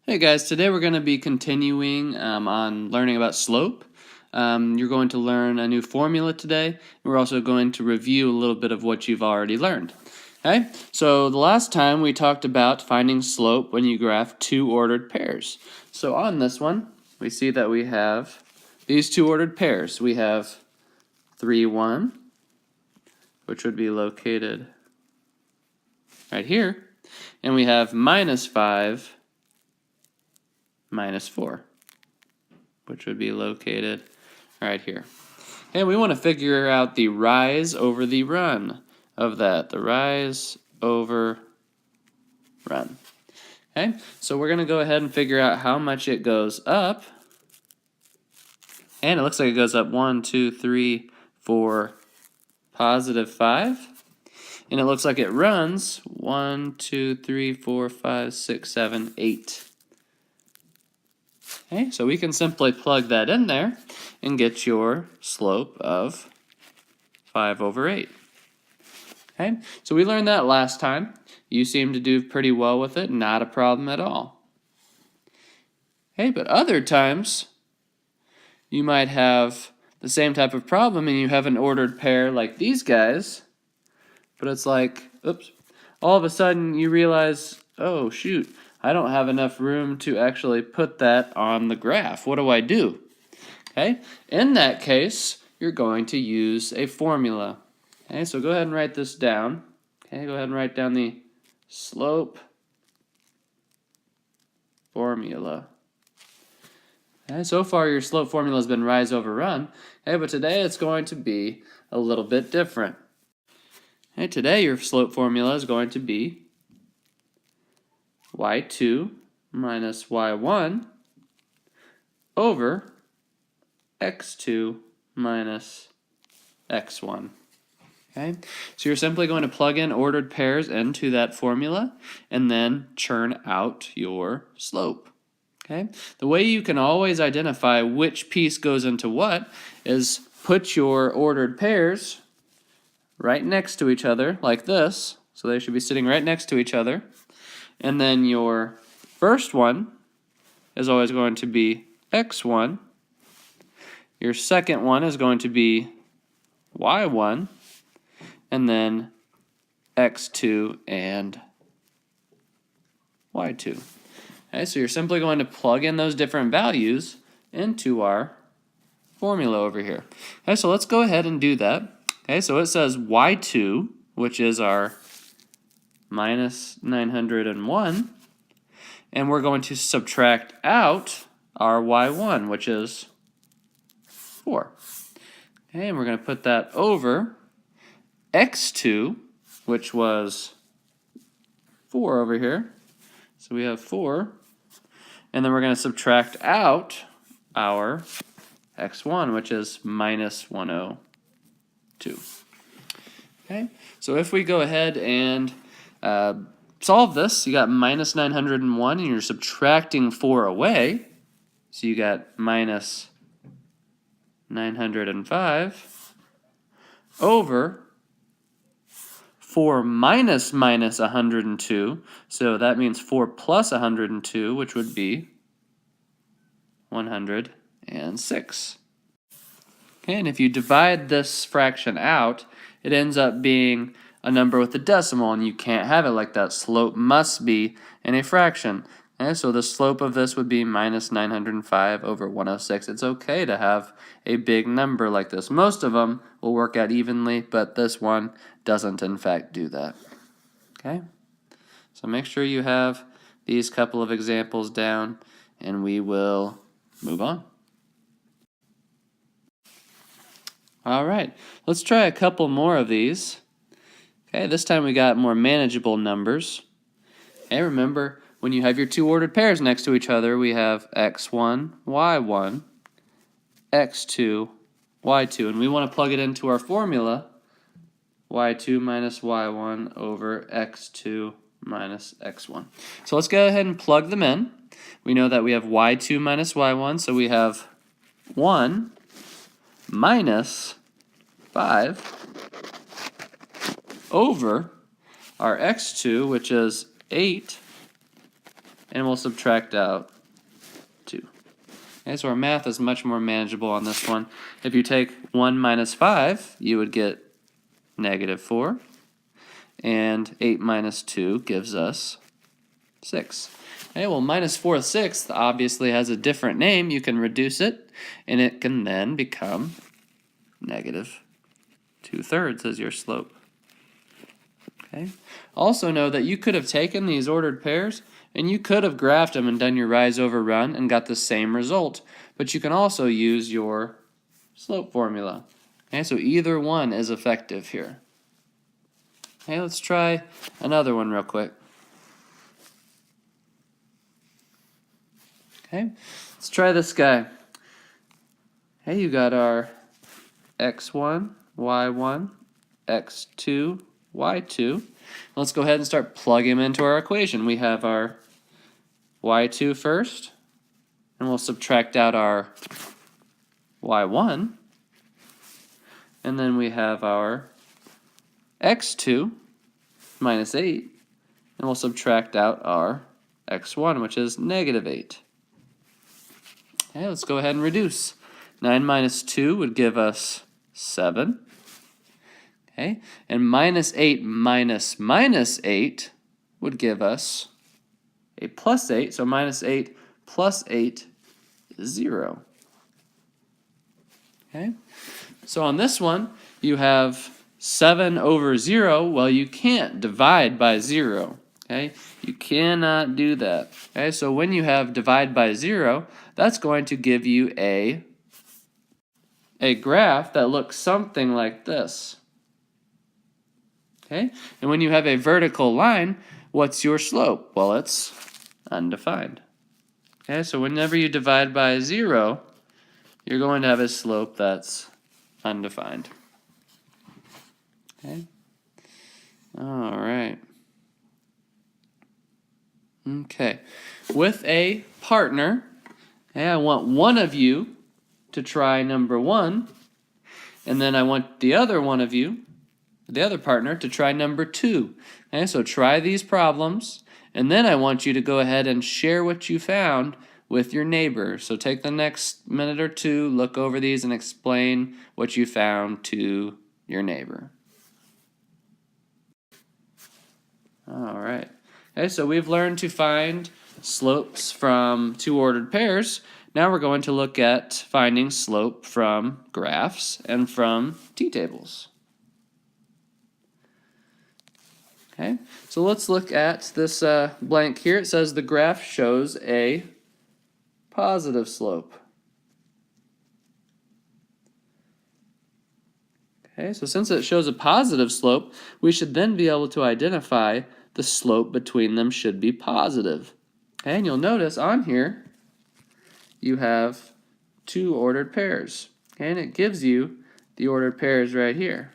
Hey guys, today we're going to be continuing on learning about slope. You're going to learn a new formula today. We're also going to review a little bit of what you've already learned. Okay, so the last time we talked about finding slope when you graph two ordered pairs. So on this one, we see that we have these two ordered pairs. We have 3, 1, which would be located right here, and we have -5, -4, which would be located right here. And we want to figure out the rise over the run of that, the rise over run. Okay, so we're going to go ahead and figure out how much it goes up. And it looks like it goes up 1, 2, 3, 4, +5. And it looks like it runs 1, 2, 3, 4, 5, 6, 7, 8. Okay, so we can simply plug that in there and get your slope of 5/8. Okay, so we learned that last time. You seem to do pretty well with it, not a problem at all. Okay, but other times you might have the same type of problem and you have an ordered pair like these guys, but it's like, oops, all of a sudden you realize, oh shoot, I don't have enough room to actually put that on the graph. What do I do? Okay, in that case, you're going to use a formula. Okay, so go ahead and write this down. Okay, go ahead and write down the slope formula. Okay, so far your slope formula has been rise over run. Okay, but today it's going to be a little bit different. Okay, today your slope formula is going to be y2 minus y1 over x2 minus x1. Okay, so you're simply going to plug in ordered pairs into that formula and then churn out your slope. Okay, the way you can always identify which piece goes into what is put your ordered pairs right next to each other like this. So they should be sitting right next to each other. And then your first one is always going to be x1. Your second one is going to be y1. And then x2 and y2. Okay, so you're simply going to plug in those different values into our formula over here. Okay, so let's go ahead and do that. Okay, so it says y2, which is our -901, and we're going to subtract out our y1, which is 4. Okay, and we're going to put that over x2, which was 4 over here. So we have 4. And then we're going to subtract out our x1, which is -102. Okay, so if we go ahead and solve this, you got -901 and you're subtracting 4 away. So you got -905 over 4 minus 102, so that means 4 plus 102, which would be 106. Okay, and if you divide this fraction out, it ends up being a number with a decimal, and you can't have it like that. Slope must be in a fraction. Okay, so the slope of this would be -905 over 106. It's okay to have a big number like this. Most of them will work out evenly, but this one doesn't in fact do that. Okay, so make sure you have these couple of examples down, and we will move on. All right, let's try a couple more of these. Okay, this time we got more manageable numbers. Okay, remember, when you have your two ordered pairs next to each other, we have x1, y1, x2, y2, and we want to plug it into our formula, y2 minus y1 over x2 minus x1. So let's go ahead and plug them in. We know that we have y2 minus y1, so we have 1 minus 5 over our x2, which is 8, and we'll subtract out 2. Okay, so our math is much more manageable on this one. If you take 1 minus 5, you would get -4. And 8 minus 2 gives us 6. Okay, well, -4/6 obviously has a different name. You can reduce it, and it can then become -2/3 as your slope. Okay. Also know that you could have taken these ordered pairs, and you could have graphed them and done your rise over run and got the same result. But you can also use your slope formula. Okay, so either one is effective here. Okay, let's try another one real quick. Okay, let's try this guy. Hey, you got our x1, y1, x2, y2. Let's go ahead and start plugging them into our equation. We have our y2 first, and we'll subtract out our y1. And then we have our x2 minus 8, and we'll subtract out our x1, which is -8. Okay, let's go ahead and reduce. 9 minus 2 would give us 7. Okay, and -8 minus -8 would give us a +8. So -8 plus 8 is 0. Okay, so on this one, you have 7 over 0. Well, you can't divide by 0. Okay, you cannot do that. Okay, so when you have divide by 0, that's going to give you a graph that looks something like this. Okay, and when you have a vertical line, what's your slope? Well, it's undefined. Okay, so whenever you divide by 0, you're going to have a slope that's undefined. Okay, all right. Okay, with a partner, okay, I want one of you to try number 1, and then I want the other one of you, the other partner, to try number 2. Okay, so try these problems, and then I want you to go ahead and share what you found with your neighbor. So take the next minute or two, look over these, and explain what you found to your neighbor. All right. Okay, so we've learned to find slopes from two ordered pairs. Now we're going to look at finding slope from graphs and from t-tables. Okay, so let's look at this blank here. It says the graph shows a positive slope. Okay, so since it shows a positive slope, we should then be able to identify the slope between them should be positive. Okay, and you'll notice on here you have two ordered pairs. Okay, and it gives you the ordered pairs right here.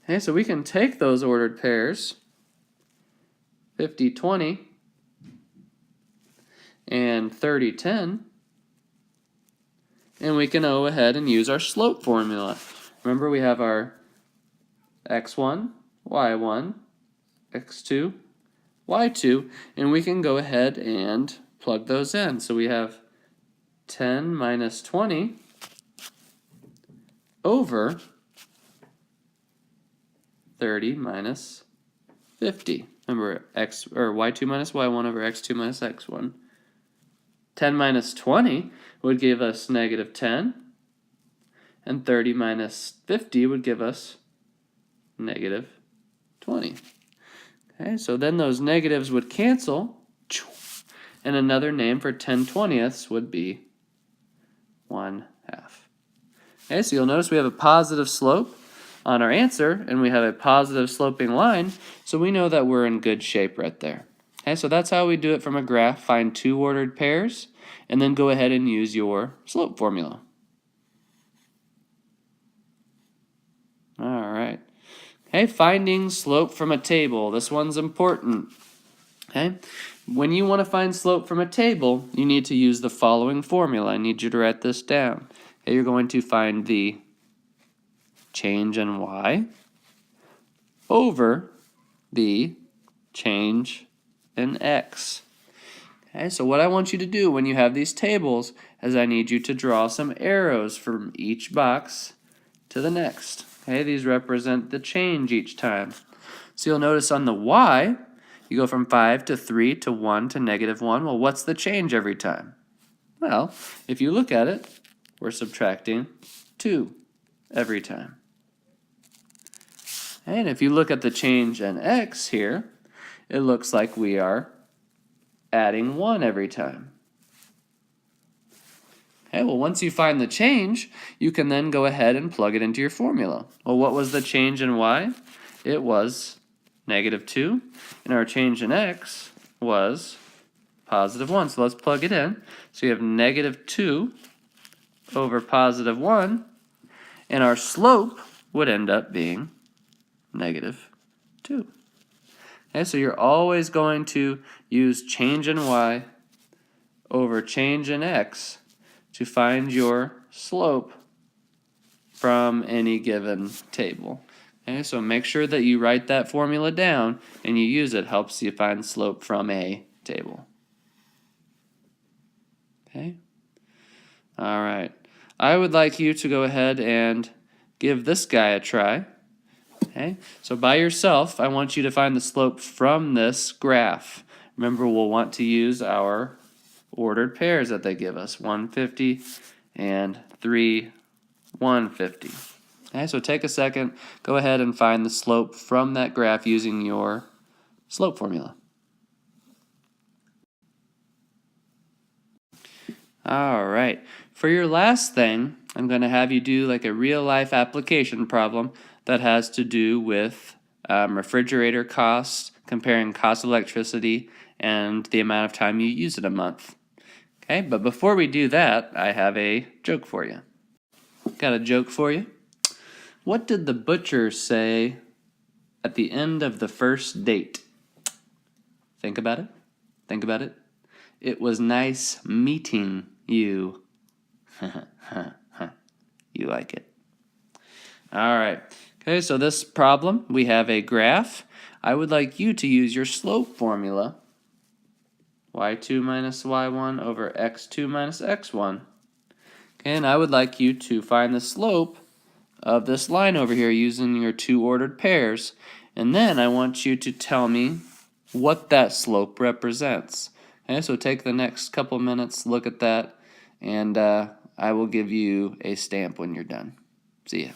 Okay, so we can take those ordered pairs, 50, 20, and 30, 10, and we can go ahead and use our slope formula. Remember, we have our x1, y1, x2, y2, and we can go ahead and plug those in. So we have 10 minus 20 over 30 minus 50. Remember, y2 minus y1 over x2 minus x1. 10 minus 20 would give us negative 10, and 30 minus 50 would give us negative 20. Okay, so then those negatives would cancel, and another name for 10/20ths would be 1/2. Okay, so you'll notice we have a positive slope on our answer, and we have a positive sloping line, so we know that we're in good shape right there. Okay, so that's how we do it from a graph. Find two ordered pairs, and then go ahead and use your slope formula. All right. Okay, finding slope from a table. This one's important. Okay, when you want to find slope from a table, you need to use the following formula. I need you to write this down. Okay, you're going to find the change in y over the change in x. Okay, so what I want you to do when you have these tables is I need you to draw some arrows from each box to the next. Okay, these represent the change each time. So you'll notice on the y, you go from 5 to 3 to 1 to -1. Well, what's the change every time? Well, if you look at it, we're subtracting 2 every time. And if you look at the change in x here, it looks like we are adding 1 every time. Okay, well, once you find the change, you can then go ahead and plug it into your formula. Well, what was the change in y? It was -2, and our change in x was +1. So let's plug it in. So you have -2 over +1, and our slope would end up being -2. Okay, so you're always going to use change in y over change in x to find your slope from any given table. Okay, so make sure that you write that formula down and you use it. Helps you find slope from a table. Okay. All right. I would like you to go ahead and give this guy a try. Okay. So by yourself, I want you to find the slope from this graph. Remember, we'll want to use our ordered pairs that they give us, 150 and 3, 150. Okay, so take a second, go ahead and find the slope from that graph using your slope formula. All right, for your last thing, I'm going to have you do like a real life application problem that has to do with refrigerator costs, comparing cost of electricity and the amount of time you use it a month. Okay, but before we do that, I have a joke for you. Got a joke for you? What did the butcher say at the end of the first date? Think about it. Think about it. It was nice meeting you. You like it. All right. Okay, so this problem, we have a graph. I would like you to use your slope formula. y2 minus y1 over x2 minus x1. Okay, and I would like you to find the slope of this line over here using your two ordered pairs. And then I want you to tell me what that slope represents. Okay, so take the next couple minutes, look at that, and I will give you a stamp when you're done. See ya.